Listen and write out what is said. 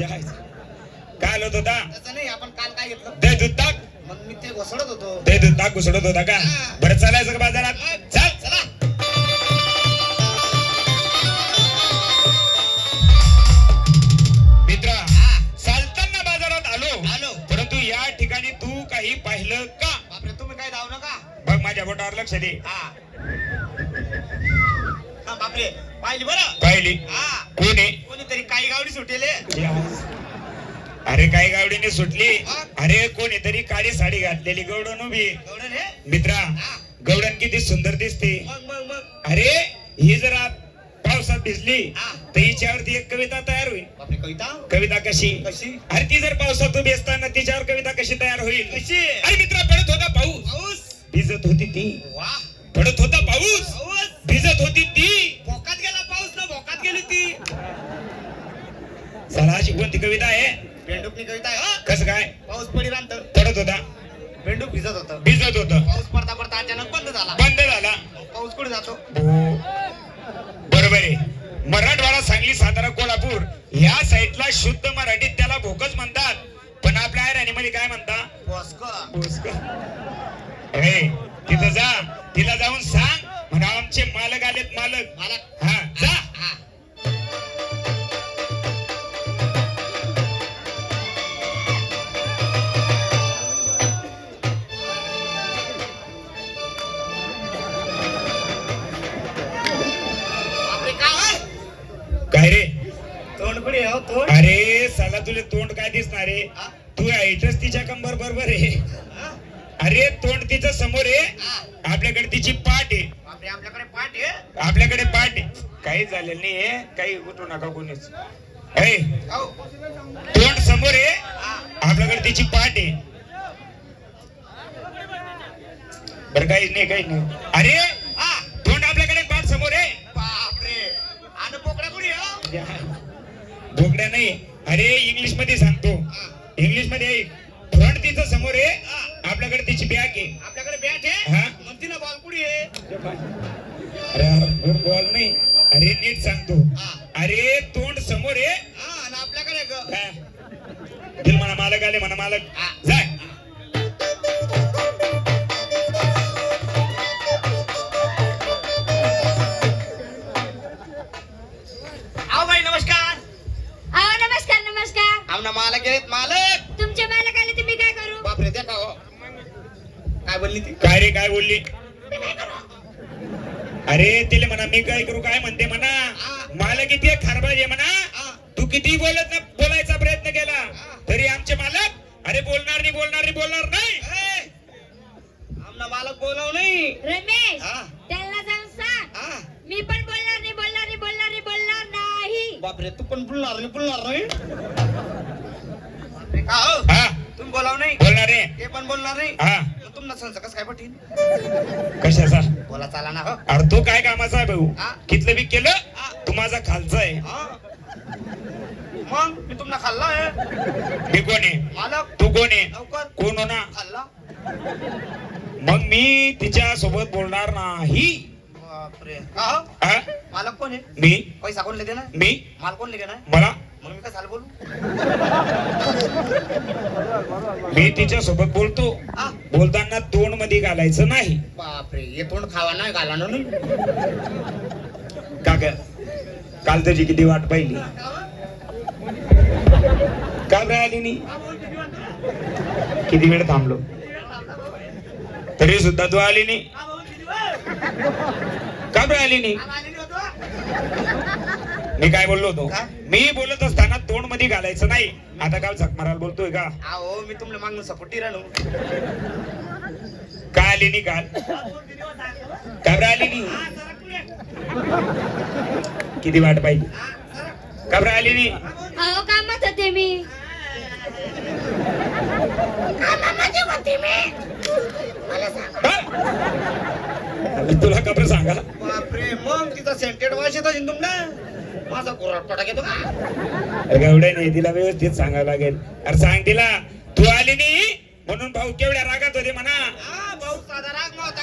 काय होत होता? तसं नाही, आपण काल काय घेतलं? दे दूध ताक. मग मी ते घोसडत होतो. दे दूध ताक घुसडत होता का? बरं चालायचं का बाजारात? चल चला. मित्रा, चालताना बाजारात आलो, परंतु या ठिकाणी तू काही पाहिलं का? बापरे, तुम्ही काय धावू नका. बघ माझ्या बोटावर लक्ष दे. हा बापरे, पाहिली बरं? पाहिली? हा. कोण आहे? कोणीतरी काही गावडी सुटेले. अरे काही गावडीने सुटली. अरे कोणीतरी काळी साडी घातलेली गवडण उभी. गवडण हे? मित्रा, गवडण किती सुंदर दिसते. मग अरे ही जरा पावसात भिजली हा. तर हिच्यावरती एक कविता तयार होईल. बापरे, कविता? कविता कशी? कशी? अरे ती जर पावसात उभी असताना तिच्यावर कविता कशी तयार होईल? कशी? अरे मित्रा, पडत होता पाऊस, पाऊस. भिजत होती ती. वाह. पडत होता पाऊस, पाऊस. भिजत होती ती. भोकात गेला पाऊस ना, भोकात गेली ती. चला अशी कोणती कविता आहे? बेंडूकनी कविता आहे. हा? कसं काय? पाऊस पडी रांत, पडत होता, बेंडूक भिजत होत. भिजत होत, पाऊस पडता पडता अचानक बंद झाला. बंद झाला. पाऊस कुठे जातो? बरोबर आहे. मराठवाडा, सांगली, सातारा, कोल्हापूर या साईडला शुद्ध मराठीत त्याला भोकच म्हणतात, पण आपल्या राणीमध्ये काय म्हणता? पोस्क. ए, तिथं जा, तिला जाऊन सांग म्हणा आमचे मालक आलेत. मालक मालक. हा जा. हा. बापरे, काय? काय रे? तोंड कुठे हो? तोंड. अरे साला तुले तोंड काय दिसणार आहे? हा? तू ऐकच तिच्या कंबर बरोबर आहे. हा? अरे तोंड तिचं समोर आहे, हा. आपल्याकडे तिची पाठ आहे. बापरे, आपल्याकडे पाठ आहे. आपल्याकडे पाठ आहे. काही झालेलं नाहीये, काही उठू नका कोणीच. ए, हो. तोंड समोर आहे, हा. आपल्याकडे तिची पाठ आहे. बरं काहीच नाही, काहीच नाही. अरे हा. तोंड आपल्याकडे, पाठ समोर आहे. बापरे, आणि बोकड्या कुठे हो? बोकड्या नाही. अरे इंग्लिश मध्ये सांगतो, इंग्लिश मध्ये ऐक. फ्रंट तिचं समोर आहे, आपल्याकडे तिची बॅग आहे. आपल्याकडे बॅट आहे. हा? म्हणती ना बॉल कुठे आहे? अरे बॉल नाही. अरे नीट सांगतो. हा. अरे तोंड समोर आहे, हा, आणि आपल्याकडे दिल म्हणा मालक आले म्हणा मालक. हा. जाय. आओ बाई, नमस्कार. अहो नमस्कार नमस्कार. आमना मालक आहेत. मालक. तुमचे मालक आले तर मी काय करू? बापरे, त्या का हो? काय बोलली ती? काय रे, काय बोलली? अरे तिला म्हणा मी काय करू, काय म्हणते म्हणा. हा. मालक किती खरबाज आहे म्हणा. हा. तू किती बोलायचा प्रयत्न केला तरी आमचे मालक अरे बोलणार नाही, बोलणार नाही, बोलणार नाही. ए, आमना मालक बोलाव नाही. रमेश हा. त्यांना जाऊन सांग हा. मी पण बोलणार नाही, बोलणार नाही, बोलणार नाही, बोलणार नाही. बापरे, तू पण बोलणार नाही, बोलणार नाही. बापरे, का हो? हा, तुम्ही बोलाव नाही, बोलणार आहे. ते पण बोलणार नाही. हा, मग तुमना संस कस काय पटीन? कशाचा? बोला चाला ना हो. अरे तू काय कामाचा आहे भाऊ? हा. कितलं बी केलं हा. तू माझा खालचा आहे. हा. मग मी तुमना खाल्ला आहे. मी कोण आहे? मालक. तू कोण आहे? लवकर. कोण हो ना? खाल्ला. मग मी तिच्या सोबत बोलणार नाही. बापरे, का हो? हा? मालक कोण आहे? मी पैसा कोण लेगे ना? मी माल कोण लेगे ना? मला मग मी कशाला बोलू? मी तिच्या सोबत बोलतो. हा. बोलताना तोंड मध्ये घालायचं नाही. बापरे, हे तोंड खावा नाही घाला ना नाही. का ग? काल तुझी किती वाट पाहिली, काल राहिली नाही. किती वेळ थांबलो तरी सुद्धा तू आली नाही. का राहिली नाही? मी काय बोललो होतो? काय? मी बोलत असताना तोंड मध्ये घालायचं नाही. आता काय झक मारायला बोलतोय का? अहो, मी तुमला मागणं सपोर्टी राहणू. का आली नाही काल? का राहिली नाही? किती वाट पाहिजे? का राहिली नाही? अहो कामात होते मी. कामामध्ये होते मी. मला सांगा. मी तुला का बरं सांगा? बापरे, मग तिचा सेंटेड वाश येतो तुमला. माझा कोरडपटा घेतो का? एवढ्या नाही, तिला व्यवस्थित सांगावं लागेल. अरे सांग तिला तू आली नाही म्हणून भाऊ केवढ्या रागात होते म्हणा. हा, भाऊ साधा राग नव्हता.